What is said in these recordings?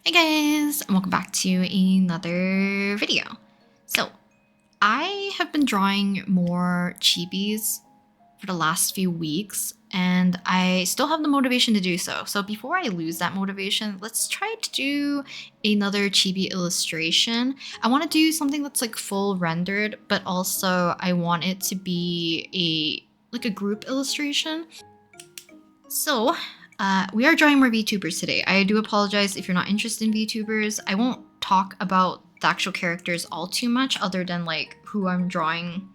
Hey guys, and welcome back to another video. So, I have been drawing more chibis for the last few weeks, and I still have the motivation to do so. So before I lose that motivation, let's try to do another chibi illustration. I want to do something that's like full rendered, but also I want it to be a group illustration. So, we are drawing more VTubers today. I do apologize if you're not interested in VTubers. I won't talk about the actual characters all too much other than like who I'm drawing.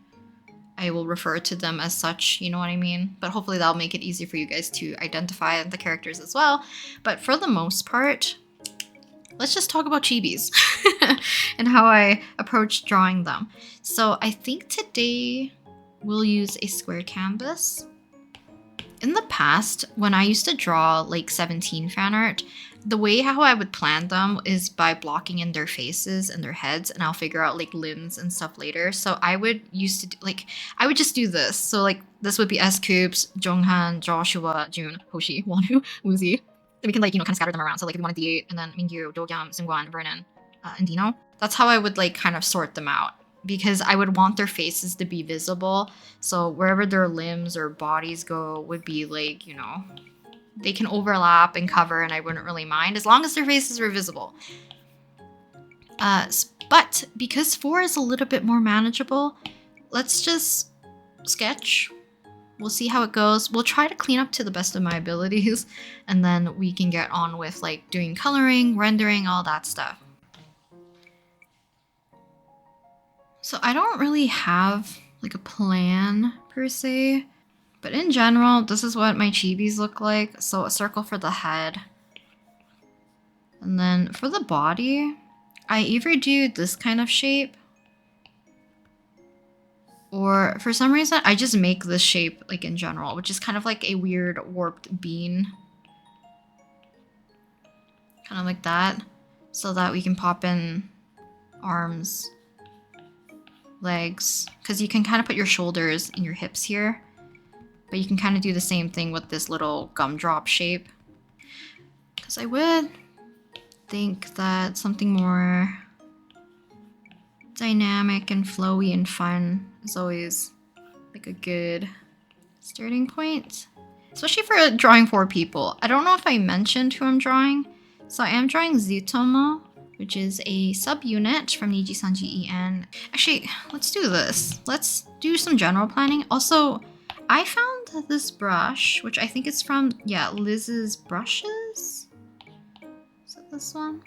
I will refer to them as such, you know what I mean? But hopefully that'll make it easy for you guys to identify the characters as well. But for the most part, let's just talk about chibis and how I approach drawing them. So I think today we'll use a square canvas. In the past, when I used to draw like 17 fan art, the way how I would plan them is by blocking in their faces and their heads, and I'll figure out like limbs and stuff later. So I would I would just do this. So like this would be S Coops, Jonghan, Joshua, Jun, Hoshi, Wonu, Woozy. Then we can like kind of scatter them around. So like if we want a D8 and then Mingyu, Dogyam, Seungwan, Vernon, and Dino. That's how I would like kind of sort them out, because I would want their faces to be visible. So wherever their limbs or bodies go would be like, they can overlap and cover, and I wouldn't really mind as long as their faces were visible. But because 4 is a little bit more manageable, let's just sketch. We'll see how it goes. We'll try to clean up to the best of my abilities, and then we can get on with like doing coloring, rendering, all that stuff. So I don't really have like a plan per se, but in general, this is what my chibis look like. So a circle for the head. And then for the body, I either do this kind of shape, or for some reason, I just make this shape like in general, which is kind of like a weird warped bean. Kind of like that, so that we can pop in arms, legs, because you can kind of put your shoulders and your hips here, but you can kind of do the same thing with this little gumdrop shape. Because I would think that something more dynamic and flowy and fun is always like a good starting point, especially for drawing 4 people. I don't know if I mentioned who I'm drawing. So I am drawing Zuttomo, which is a subunit from Niji Sanji En. Actually, let's do this. Let's do some general planning. Also, I found this brush, which I think is from, Liz's brushes? Is it this one?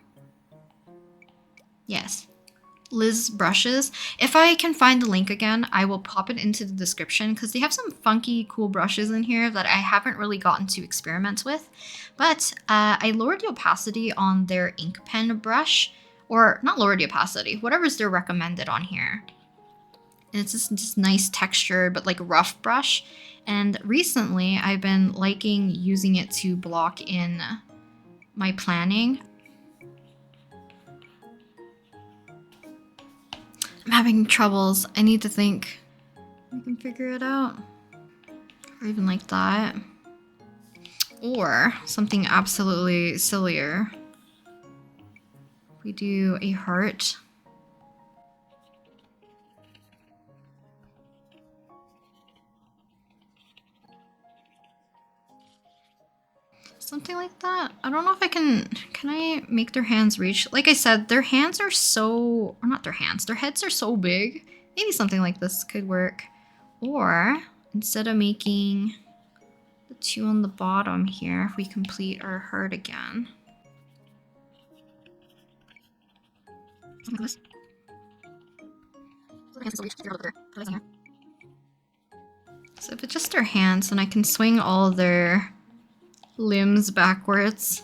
Yes. Liz brushes. If I can find the link again, I will pop it into the description, because they have some funky, cool brushes in here that I haven't really gotten to experiment with. But I lowered the opacity on their ink pen brush, or not lowered the opacity, whatever's they're recommended on here. And it's just nice texture, but like rough brush. And recently, I've been liking using it to block in my planning. I'm having troubles. I need to think. I can figure it out. Or even like that. Or something absolutely sillier. We do a heart. Something like that. I don't know if I can I make their hands reach? Like I said, their hands are so, or not their hands, their heads are so big. Maybe something like this could work. Or instead of making the 2 on the bottom here, if we complete our heart again. Something like this. So if it's just their hands, then I can swing all their limbs backwards.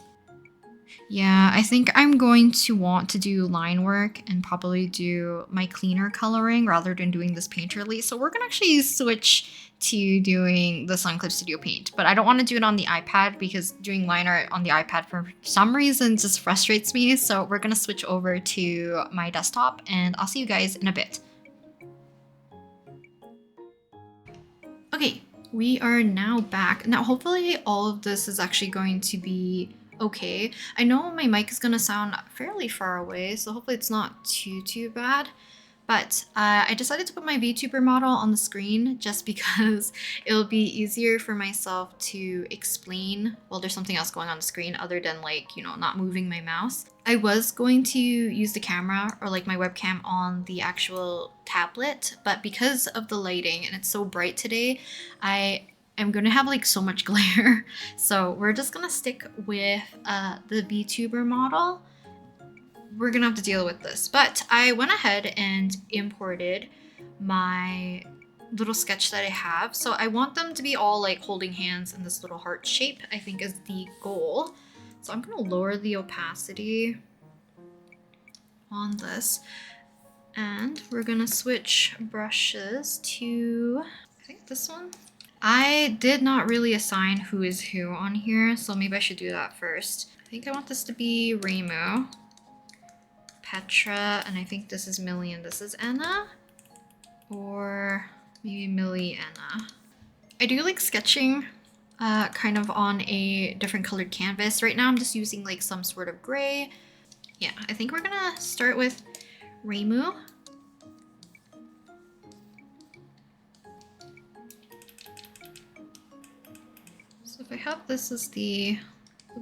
Yeah, I think I'm going to want to do line work and probably do my cleaner coloring rather than doing this painterly. So we're gonna actually switch to doing the Sunclip Studio Paint, but I don't want to do it on the iPad because doing line art on the iPad for some reason just frustrates me. So we're gonna switch over to my desktop, and I'll see you guys in a bit. Okay, we are now back. Now, hopefully all of this is actually going to be okay. I know my mic is gonna sound fairly far away, so hopefully it's not too bad. But I decided to put my VTuber model on the screen just because it'll be easier for myself to explain while there's something else going on the screen other than like, you know, not moving my mouse. I was going to use the camera or like my webcam on the actual tablet, but because of the lighting and it's so bright today, I am gonna have like so much glare. So we're just gonna stick with the VTuber model. We're gonna have to deal with this. But I went ahead and imported my little sketch that I have. So I want them to be all like holding hands in this little heart shape, I think is the goal. So I'm gonna lower the opacity on this. And we're gonna switch brushes to, I think this one. I did not really assign who is who on here, so maybe I should do that first. I think I want this to be Reimu, Petra, and I think this is Milli and this is Anna. Or maybe Milli, Anna. I do like sketching kind of on a different colored canvas. Right now I'm just using like some sort of gray. Yeah, I think we're gonna start with Reimu. So if I have this as the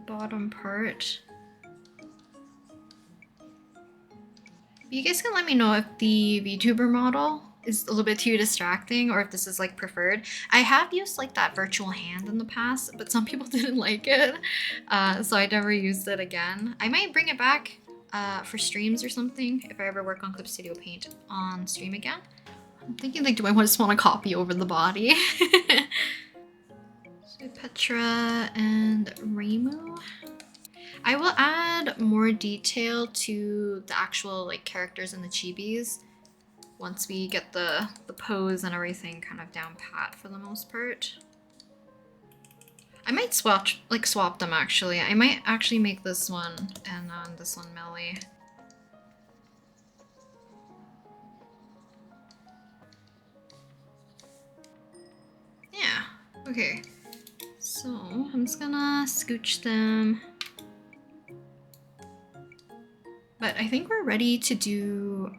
bottom part, you guys can let me know if the VTuber model is a little bit too distracting or if this is like preferred. I have used like that virtual hand in the past, but some people didn't like it, so I never used it again. I might bring it back for streams or something if I ever work on Clip Studio Paint on stream again. I'm thinking like, do I just want to copy over the body? So Petra and Reimu. I will add more detail to the actual like characters in the chibis once we get the pose and everything kind of down pat for the most part. I might swap them actually. I might actually make this one and this one Milli. Yeah, okay. So I'm just gonna scooch them. But I think we're ready to do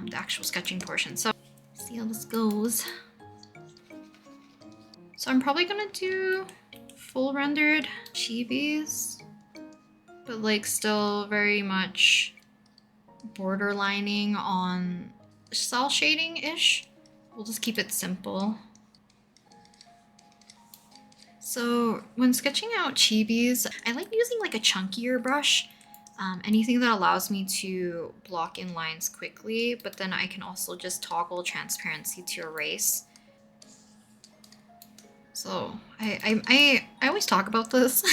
the actual sketching portion. So see how this goes. So I'm probably gonna do full rendered chibis, but like still very much borderlining on cell shading-ish. We'll just keep it simple. So when sketching out chibis, I like using like a chunkier brush. Anything that allows me to block in lines quickly, but then I can also just toggle transparency to erase. So I always talk about this,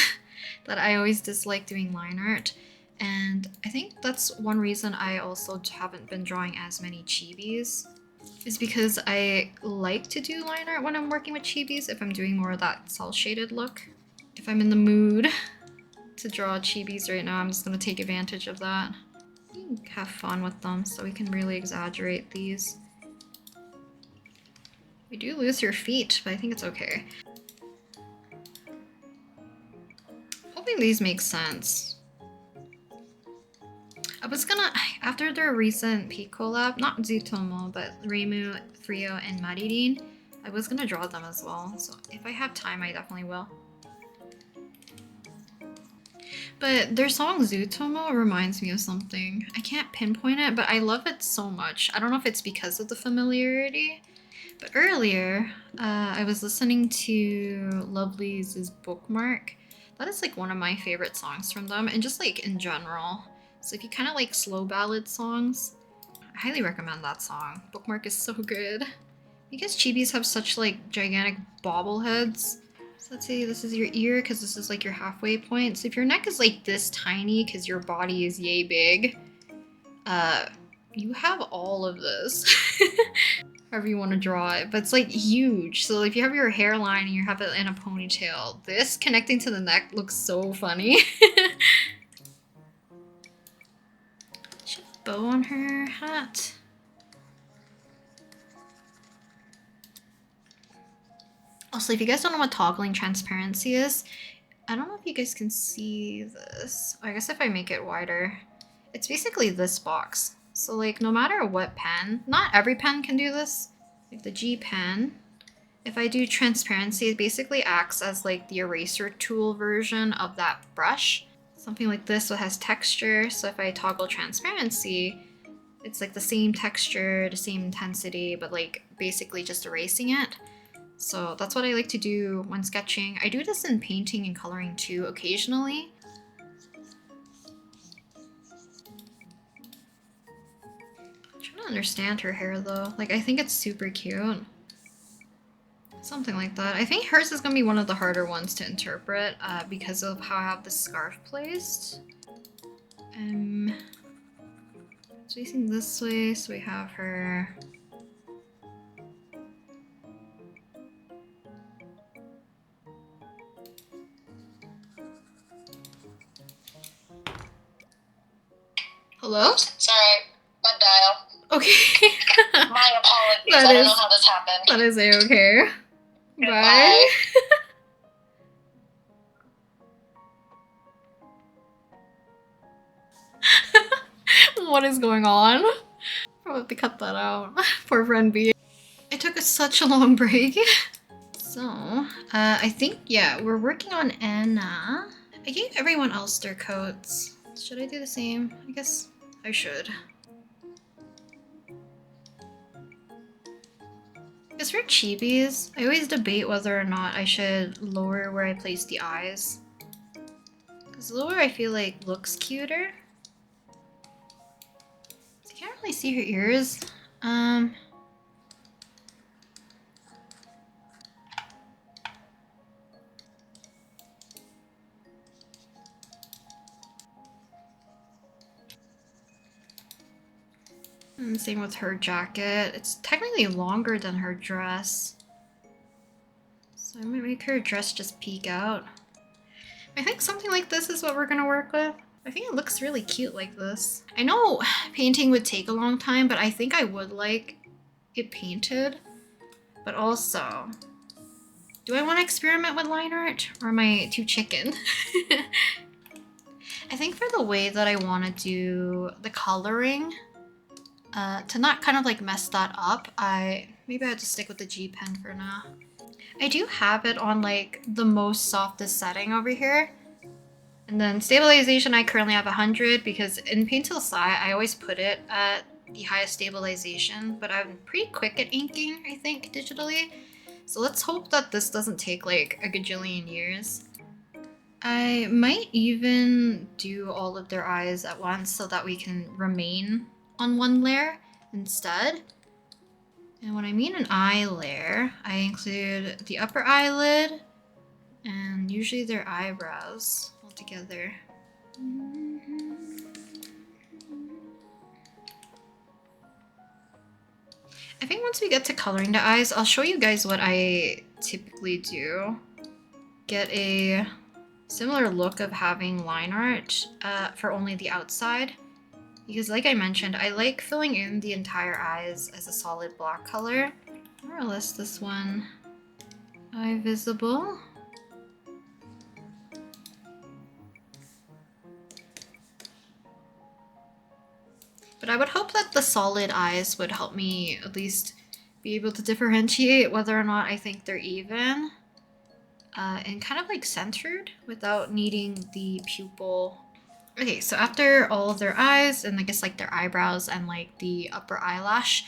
that I always dislike doing line art. And I think that's one reason I also haven't been drawing as many chibis, is because I like to do line art when I'm working with chibis if I'm doing more of that cel shaded look. If I'm in the mood to draw chibis right now, I'm just gonna take advantage of that. Have fun with them so we can really exaggerate these. We do lose your feet, but I think it's okay. Hoping these make sense. I was gonna, after their recent Peak collab, not Zuttomo, but Reimu, Frio, and Maririn, I was gonna draw them as well, so if I have time, I definitely will. But their song Zuttomo reminds me of something. I can't pinpoint it, but I love it so much. I don't know if it's because of the familiarity, but earlier, I was listening to Lovely's Bookmark. That is like one of my favorite songs from them, and just like in general. So if you kind of like slow ballad songs, I highly recommend that song. Bookmark is so good. Because chibis have such like gigantic bobbleheads. So let's say this is your ear because this is like your halfway point. So if your neck is like this tiny because your body is yay big, you have all of this. However you want to draw it, but it's like huge. So if you have your hairline and you have it in a ponytail, this connecting to the neck looks so funny. She has a bow on her hat. Also, if you guys don't know what toggling transparency is, I don't know if you guys can see this. I guess if I make it wider, it's basically this box. So like no matter what pen, not every pen can do this. Like the Gpen, if I do transparency, it basically acts as like the eraser tool version of that brush. Something like this that has texture. So if I toggle transparency, it's like the same texture, the same intensity, but like basically just erasing it. So that's what I like to do when sketching. I do this in painting and coloring too occasionally. I'm trying to understand her hair though. Like I think it's super cute. Something like that. I think hers is gonna be one of the harder ones to interpret because of how I have the scarf placed. It's facing this way, so we have her. Hello? Oops, sorry, web dial. Okay. My apologies. I don't know how this happened. That is a-okay. Bye. What is going on? I'll have to cut that out. Poor friend B. It took us such a long break. So, I think, yeah, we're working on Anna. I gave everyone else their coats. Should I do the same? I guess I should. Because for Chibis, I always debate whether or not I should lower where I place the eyes. Because lower I feel like looks cuter. So I can't really see her ears. And same with her jacket. It's technically longer than her dress. So I might make her dress just peek out. I think something like this is what we're gonna work with. I think it looks really cute like this. I know painting would take a long time, but I think I would like it painted. But also, do I want to experiment with line art or am I too chicken? I think for the way that I want to do the coloring, to not kind of like mess that up, maybe I have to stick with the Gpen for now. I do have it on like the most softest setting over here. And then stabilization, I currently have 100 because in Paint Tool Sai, I always put it at the highest stabilization, but I'm pretty quick at inking, I think, digitally. So let's hope that this doesn't take like a gajillion years. I might even do all of their eyes at once so that we can remain on one layer instead. And when I mean an eye layer, I include the upper eyelid and usually their eyebrows all together. I think once we get to coloring the eyes, I'll show you guys what I typically do. Get a similar look of having line art for only the outside. Because like I mentioned, I like filling in the entire eyes as a solid black color. More or less this one. Eye visible. But I would hope that the solid eyes would help me at least be able to differentiate whether or not I think they're even. And kind of like centered without needing the pupil. Okay, so after all of their eyes and I guess like their eyebrows and like the upper eyelid,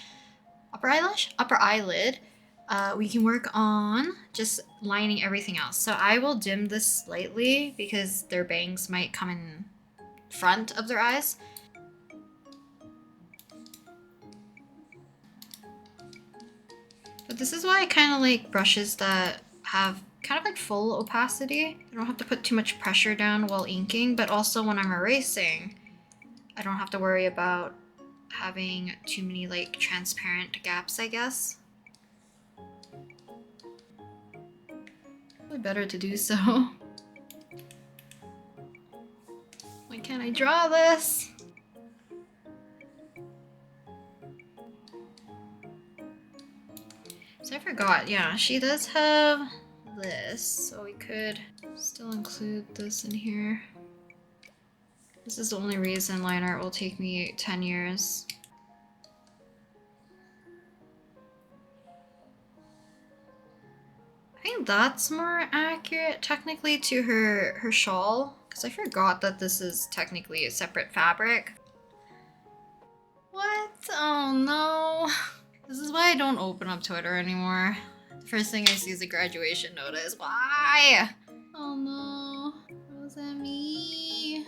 we can work on just lining everything else. So I will dim this slightly because their bangs might come in front of their eyes. But this is why I kind of like brushes that have kind of like full opacity. I don't have to put too much pressure down while inking, but also when I'm erasing, I don't have to worry about having too many like transparent gaps, I guess. Probably better to do so. Why can't I draw this? So I forgot, yeah, she does have this, so we could still include this in here. This is the only reason line art will take me 10 years. I think that's more accurate technically to her shawl, because I forgot that this is technically a separate fabric. What? Oh no. This is why I don't open up Twitter anymore. The first thing I see is a graduation notice. Why? Oh no. What does that mean?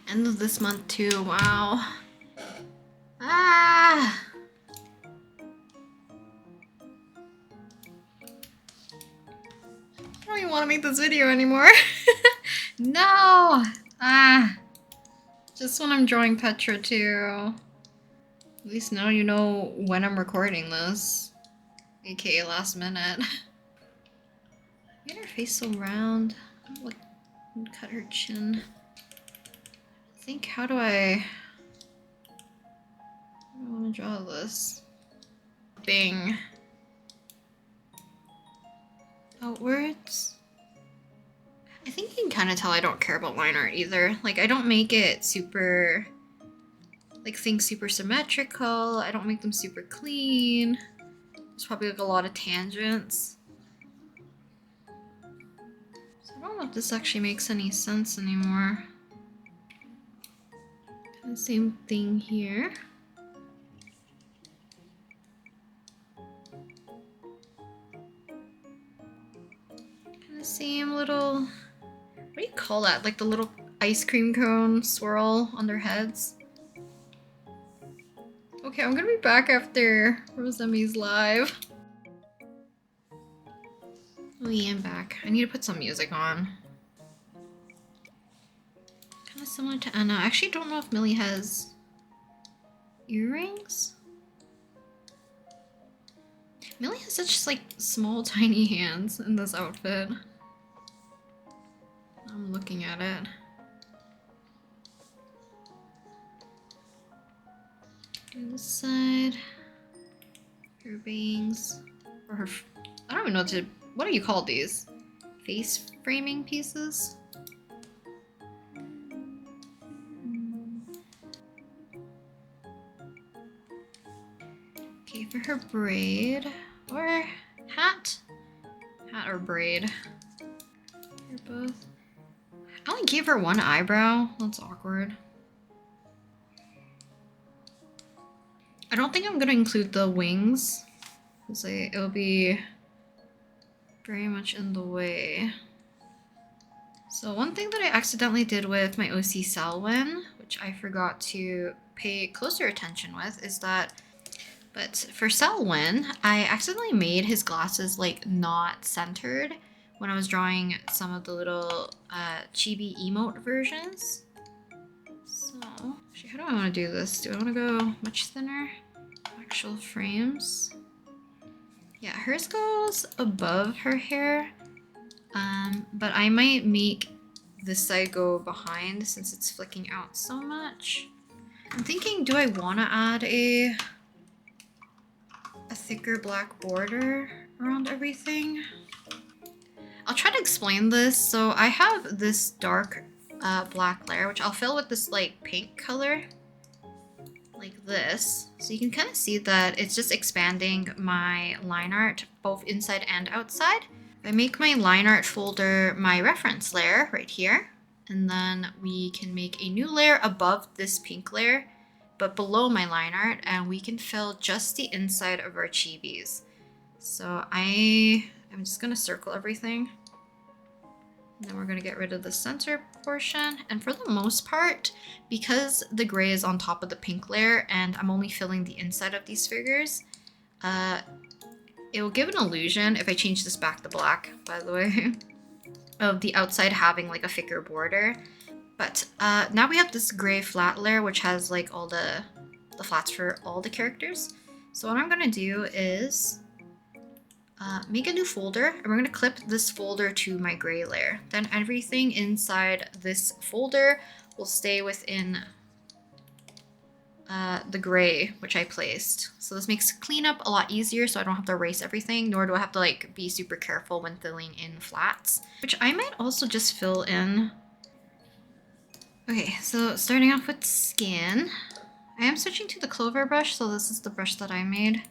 End of this month too, wow. Ah! I don't even want to make this video anymore. No! Ah! Just when I'm drawing Petra too. At least now you know when I'm recording this. AKA last minute. Get her face so round. What? Cut her chin. I think, how do I want to draw this? Bing. Outwards. I think you can kind of tell I don't care about line art either. Like, I don't make it super, like, things super symmetrical. I don't make them super clean. There's probably like a lot of tangents. So I don't know if this actually makes any sense anymore. The same thing here. The same little, what do you call that? Like the little ice cream cone swirl on their heads. Okay, I'm gonna be back after Rosemi's live. Oh yeah, I'm back. I need to put some music on. Kind of similar to Anna. I actually don't know if Milli has earrings. Milli has such like small tiny hands in this outfit. I'm looking at it. On this side, her bangs, or her, I don't even know what do you call these? Face framing pieces? Okay, for her braid, or hat? Hat or braid? They're both. I only gave her one eyebrow. That's awkward. I don't think I'm gonna include the wings, because it'll be very much in the way. So one thing that I accidentally did with my OC Selwyn, which I forgot to pay closer attention with, is that, but for Selwyn, I accidentally made his glasses like not centered when I was drawing some of the little chibi emote versions. So, actually, how do I want to do this? Do I want to go much thinner? Actual frames. Yeah, hers goes above her hair, but I might make this side go behind since it's flicking out so much. I'm thinking, do I want to add a thicker black border around everything? I'll try to explain this. So I have this dark black layer, which I'll fill with this like pink color, like this. So you can kind of see that it's just expanding my line art both inside and outside. I make my line art folder my reference layer right here, and then we can make a new layer above this pink layer, but below my line art, and we can fill just the inside of our chibis. So I'm just gonna circle everything. And then we're gonna get rid of the center portion. And for the most part, because the gray is on top of the pink layer and I'm only filling the inside of these figures, it will give an illusion, if I change this back to black, by the way, of the outside having like a thicker border. But now we have this gray flat layer, which has like all the flats for all the characters. So what I'm gonna do is make a new folder, and we're gonna clip this folder to my gray layer. Then everything inside this folder will stay within the gray, which I placed. So this makes cleanup a lot easier, so I don't have to erase everything, nor do I have to like be super careful when filling in flats, which I might also just fill in. Okay, so starting off with skin, I am switching to the Clover brush, so this is the brush that I made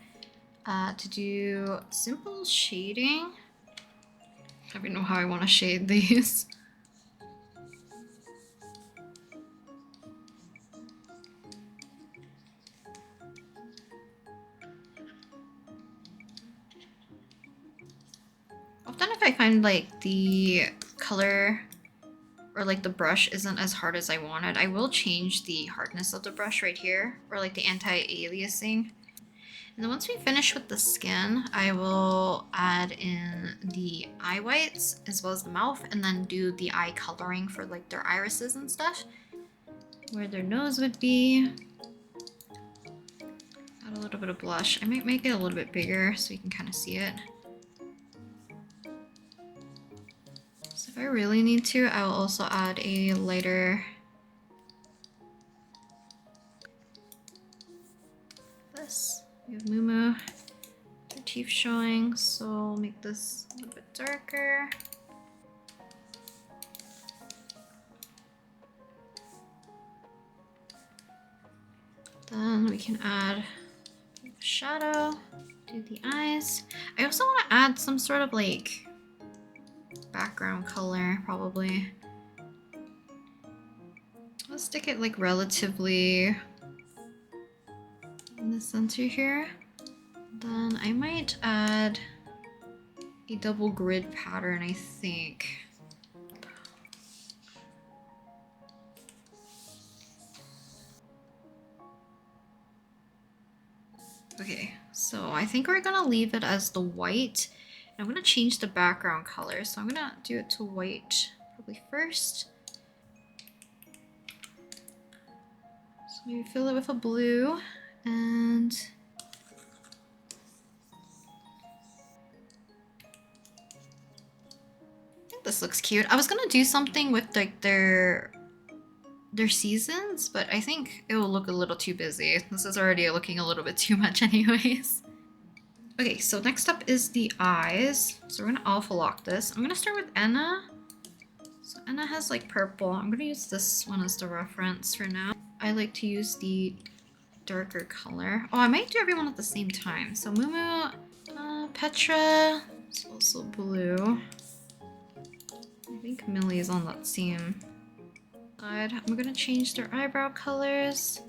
to do simple shading. I don't even know how I want to shade these. Often if I find like the color or like the brush isn't as hard as I wanted, I will change the hardness of the brush right here, or like the anti-aliasing. And then once we finish with the skin, I will add in the eye whites as well as the mouth, and then do the eye coloring for like their irises and stuff, where their nose would be. Add a little bit of blush. I might make it a little bit bigger so you can kind of see it. So if I really need to, I will also add a lighter this. We have Mumu, her teeth showing, so I'll make this a little bit darker. Then we can add a shadow, do the eyes. I also want to add some sort of like background color, probably. Let's stick it like relatively in the center here. Then I might add a double grid pattern, I think. Okay, so I think we're gonna leave it as the white. I'm gonna change the background color, so I'm gonna do it to white probably first. So maybe fill it with a blue, and I think this looks cute. I was gonna do something with like their seasons, but I think it will look a little too busy. This is already looking a little bit too much anyways. Okay, so next up is the eyes. So we're gonna alpha lock this. I'm gonna start with Enna. So Enna has like purple. I'm gonna use this one as the reference for now. I like to use the darker color. Oh, I might do everyone at the same time. So Mumu, Petra, it's also blue. I think Milli is on that same side. I'm gonna change their eyebrow colors.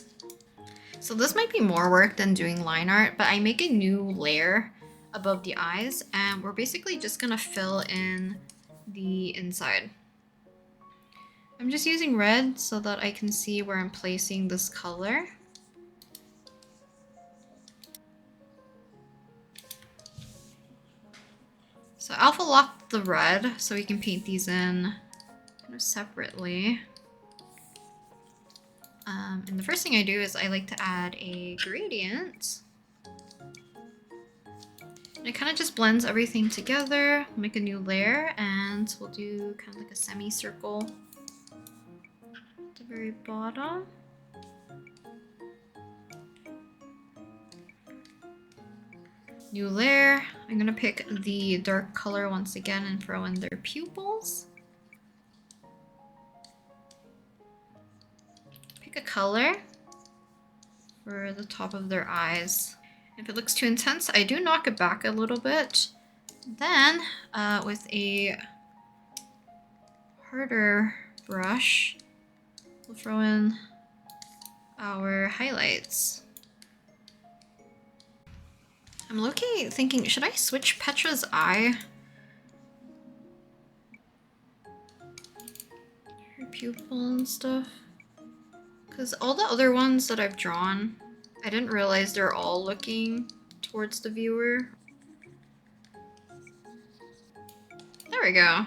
So this might be more work than doing line art, but I make a new layer above the eyes, and we're basically just gonna fill in the inside. I'm just using red so that I can see where I'm placing this color. So alpha lock the red so we can paint these in kind of separately. And the first thing I do is I like to add a gradient. And it kind of just blends everything together. Make a new layer, and we'll do kind of like a semicircle at the very bottom. New layer. I'm gonna pick the dark color once again and throw in their pupils. Pick a color for the top of their eyes. If it looks too intense, I do knock it back a little bit. Then, with a harder brush, we'll throw in our highlights. I'm low-key thinking, should I switch Petra's eye? Her pupil and stuff. Because all the other ones that I've drawn, I didn't realize they're all looking towards the viewer. There we go.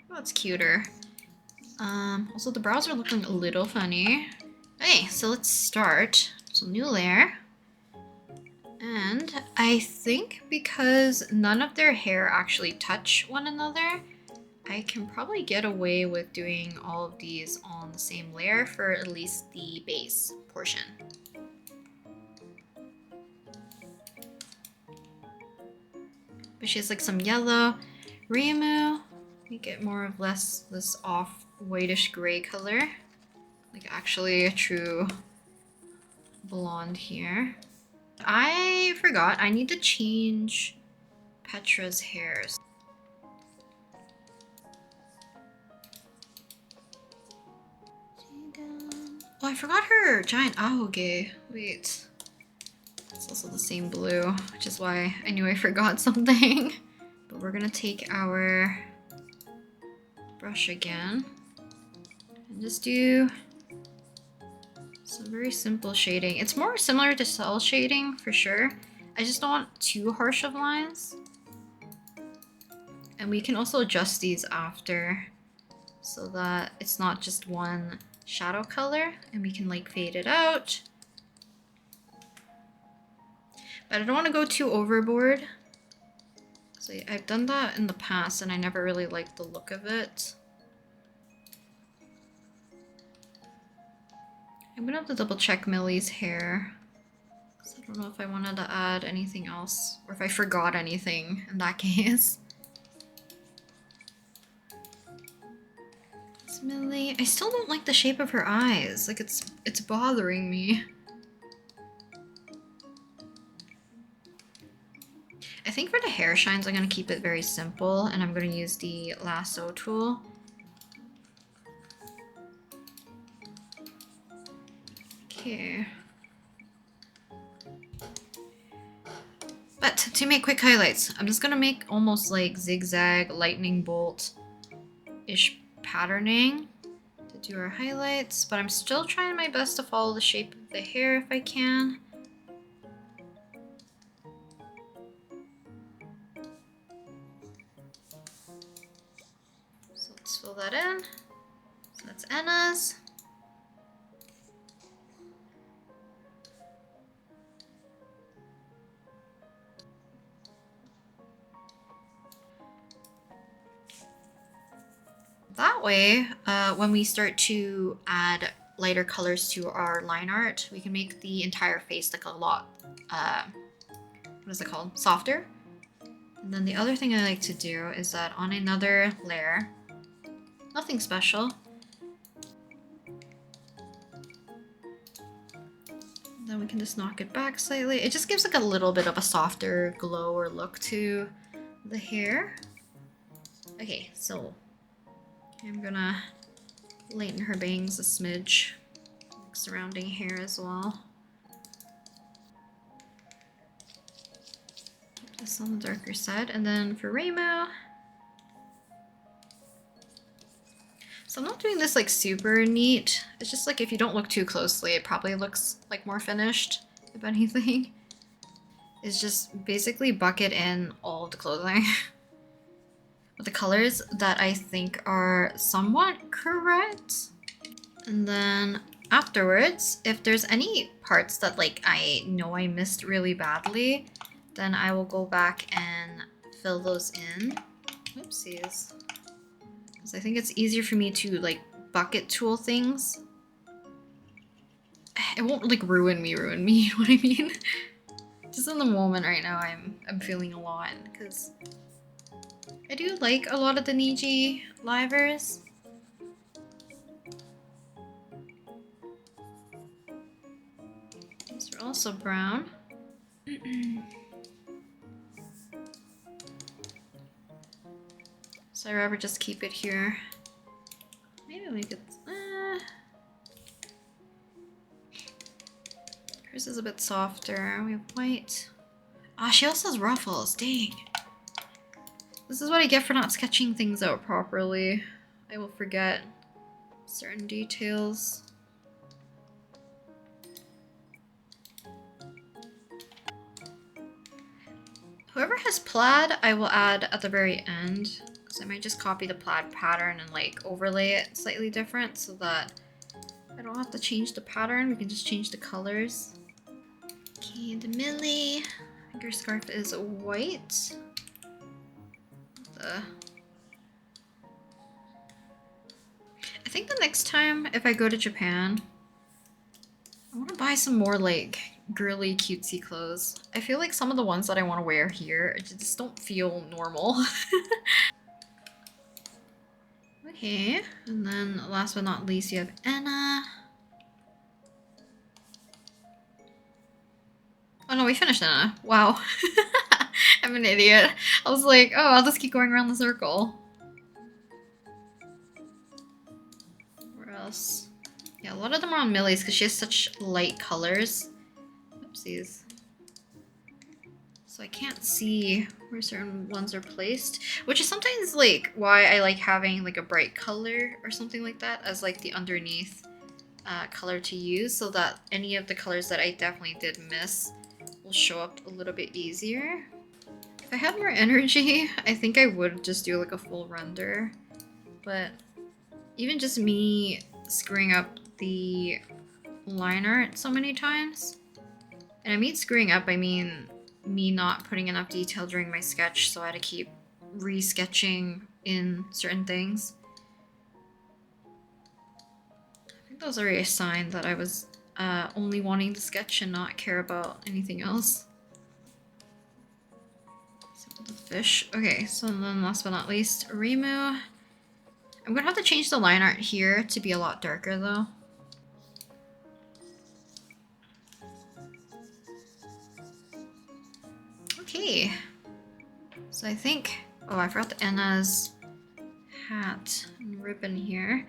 Oh, that's cuter. Also the brows are looking a little funny. Okay, so let's start. So new layer. And I think because none of their hair actually touch one another, I can probably get away with doing all of these on the same layer for at least the base portion. But she has like some yellow. Reimu, make it more of less this off whitish gray color. Like actually a true blonde here. I forgot, I need to change Petra's hair. Oh, I forgot her giant ahoge. Wait. It's also the same blue, which is why I knew I forgot something. But we're gonna take our brush again and just do some very simple shading. It's more similar to cell shading for sure. I just don't want too harsh of lines. And we can also adjust these after so that it's not just one shadow color, and we can like fade it out. But I don't want to go too overboard. So I've done that in the past and I never really liked the look of it. I'm gonna have to double check Milli's hair. So I don't know if I wanted to add anything else or if I forgot anything in that case. It's Milli. I still don't like the shape of her eyes. Like it's bothering me. I think for the hair shines, I'm gonna keep it very simple and I'm gonna use the lasso tool. Okay. But to make quick highlights, I'm just gonna make almost like zigzag lightning bolt-ish patterning to do our highlights, but I'm still trying my best to follow the shape of the hair if I can. So let's fill that in. So that's Anna's. That way, when we start to add lighter colors to our line art, we can make the entire face look a lot, what is it called? Softer. And then the other thing I like to do is that on another layer, nothing special. Then we can just knock it back slightly. It just gives like a little bit of a softer glow or look to the hair. Okay, so I'm gonna lighten her bangs a smidge, like surrounding hair as well. Keep this on the darker side, and then for Reimu. So I'm not doing this like super neat. It's just like if you don't look too closely, it probably looks like more finished, if anything. It's just basically bucket in all of the clothing. With the colors that I think are somewhat correct. And then afterwards, if there's any parts that like I know I missed really badly, then I will go back and fill those in. Oopsies. Because I think it's easier for me to like bucket tool things. It won't like ruin me, you know what I mean? Just in the moment right now, I'm feeling a lot because I do like a lot of the Niji livers. These are also brown. So I'd rather just keep it here. Maybe make it... Hers is a bit softer. We have white. Ah, she also has ruffles. Dang. This is what I get for not sketching things out properly. I will forget certain details. Whoever has plaid, I will add at the very end. Because I might just copy the plaid pattern and like overlay it slightly different so that I don't have to change the pattern. We can just change the colors. Okay, the Milli. I think her scarf is white. I think the next time if I go to Japan, I want to buy some more like girly cutesy clothes. I feel like some of the ones that I want to wear here just don't feel normal. Okay, and then last but not least you have Anna. Oh no, we finished Anna. Wow. I'm an idiot. I was like, oh, I'll just keep going around the circle. Where else? Yeah, a lot of them are on Milli's because she has such light colors. Oopsies. So I can't see where certain ones are placed, which is sometimes like why I like having like a bright color or something like that as like the underneath color to use, so that any of the colors that I definitely did miss will show up a little bit easier. If I had more energy, I think I would just do like a full render, but even just me screwing up the line art so many times, and I mean screwing up, I mean me not putting enough detail during my sketch, so I had to keep re-sketching in certain things. I think that was already a sign that I was only wanting to sketch and not care about anything else. So the fish. Okay, so then last but not least, Rimu. I'm gonna have to change the line art here to be a lot darker though. Okay. So I think, oh, I forgot the Anna's hat and ribbon here.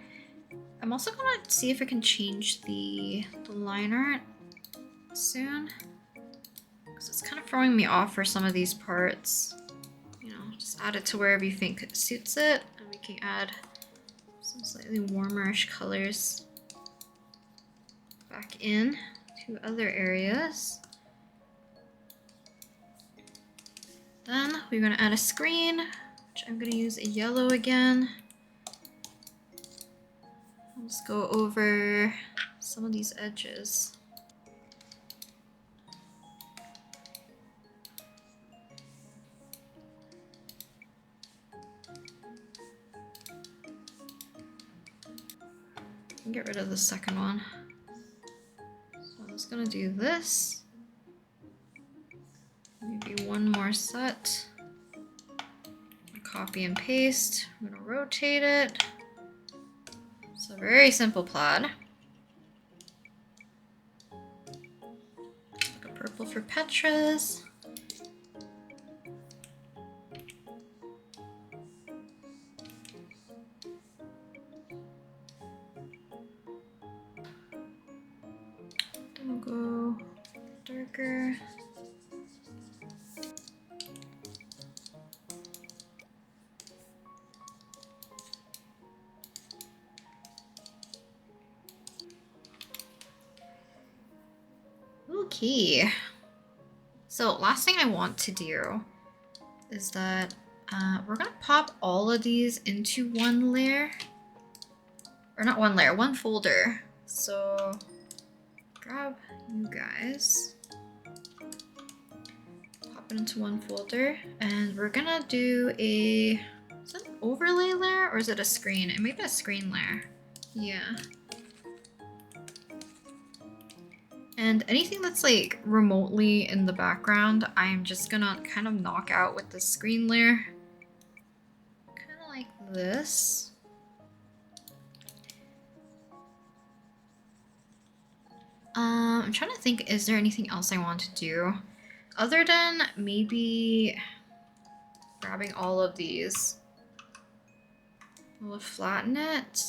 I'm also gonna see if I can change the line art soon, because it's kind of throwing me off for some of these parts. You know, just add it to wherever you think suits it, and we can add some slightly warmerish colors back in to other areas. Then we're gonna add a screen, which I'm gonna use a yellow again. I'll just go over some of these edges. Get rid of the second one. So I'm just gonna do this. Maybe one more set. Copy and paste. I'm gonna rotate it. It's a very simple plaid. Like a purple for Petra's. Then we'll go darker. Okay. So last thing I want to do is that we're gonna pop all of these into one layer. Or not one layer, one folder. So grab you guys. Pop it into one folder. And we're gonna do a... Is it an overlay layer or is it a screen? It might be a screen layer. Yeah. And anything that's like remotely in the background, I'm just gonna kind of knock out with the screen layer. Kind of like this. I'm trying to think, is there anything else I want to do? Other than maybe grabbing all of these. We'll flatten it,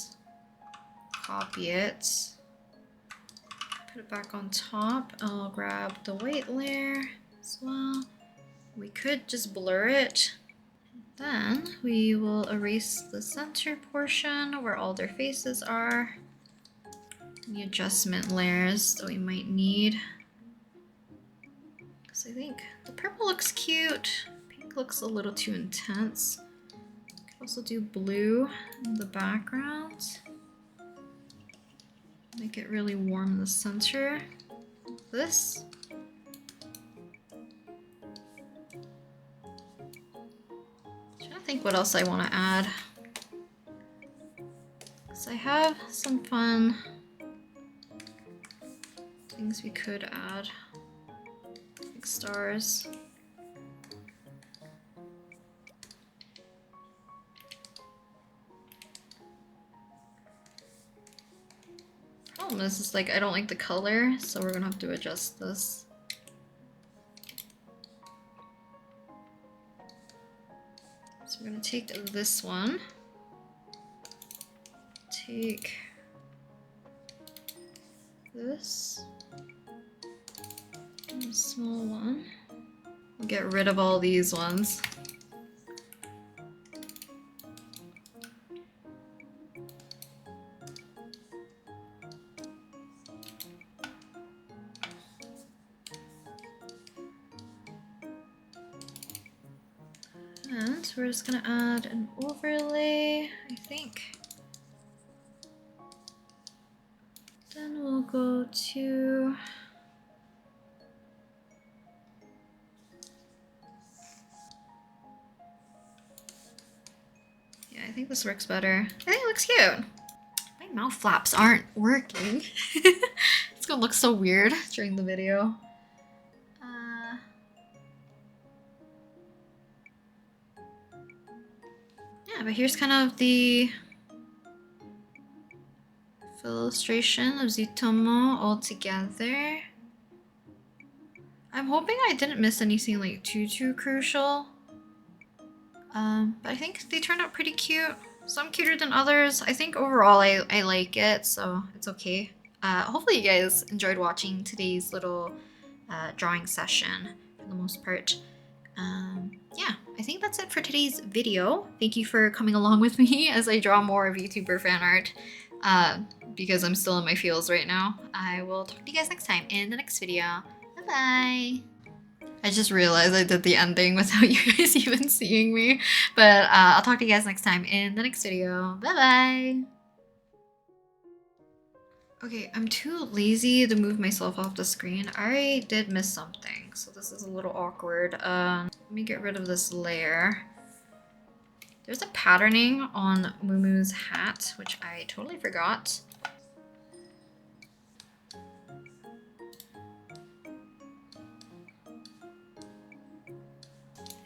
copy it, put it back on top. I'll grab the white layer as well. We could just blur it. Then we will erase the center portion where all their faces are. The adjustment layers that we might need. Because I think the purple looks cute. Pink looks a little too intense. Could also do blue in the background. Make it really warm in the center. This. Trying to think what else I want to add. So I have some fun things we could add. Like stars. Problem is like I don't like the color, so we're gonna have to adjust this. So we're gonna take this one. Take this. And a small one. We'll get rid of all these ones. And we're just gonna add an overlay, I think. Then we'll go to yeah, I think this works better. I think it looks cute. My mouth flaps aren't working. It's gonna look so weird during the video. Yeah, but here's kind of the illustration of Zuttomo all together. I'm hoping I didn't miss anything like too crucial. But I think they turned out pretty cute. Some cuter than others. I think overall I like it, so it's okay. Hopefully you guys enjoyed watching today's little drawing session for the most part. Yeah, I think that's it for today's video. Thank you for coming along with me as I draw more of YouTuber fan art. Because I'm still in my feels right now. I will talk to you guys next time in the next video. Bye-bye! I just realized I did the ending without you guys even seeing me. But I'll talk to you guys next time in the next video. Bye-bye! Okay, I'm too lazy to move myself off the screen. I did miss something, so this is a little awkward. Let me get rid of this layer. There's a patterning on Mumu's hat, which I totally forgot.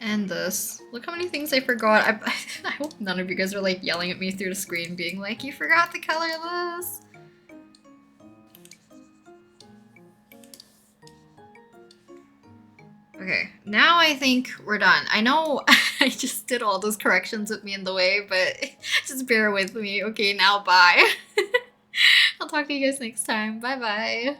And this. Look how many things I forgot. I hope none of you guys are like yelling at me through the screen being like, you forgot to color this! Okay, now I think we're done. I know I just did all those corrections with me in the way, but just bear with me. Okay, now bye. I'll talk to you guys next time. Bye-bye.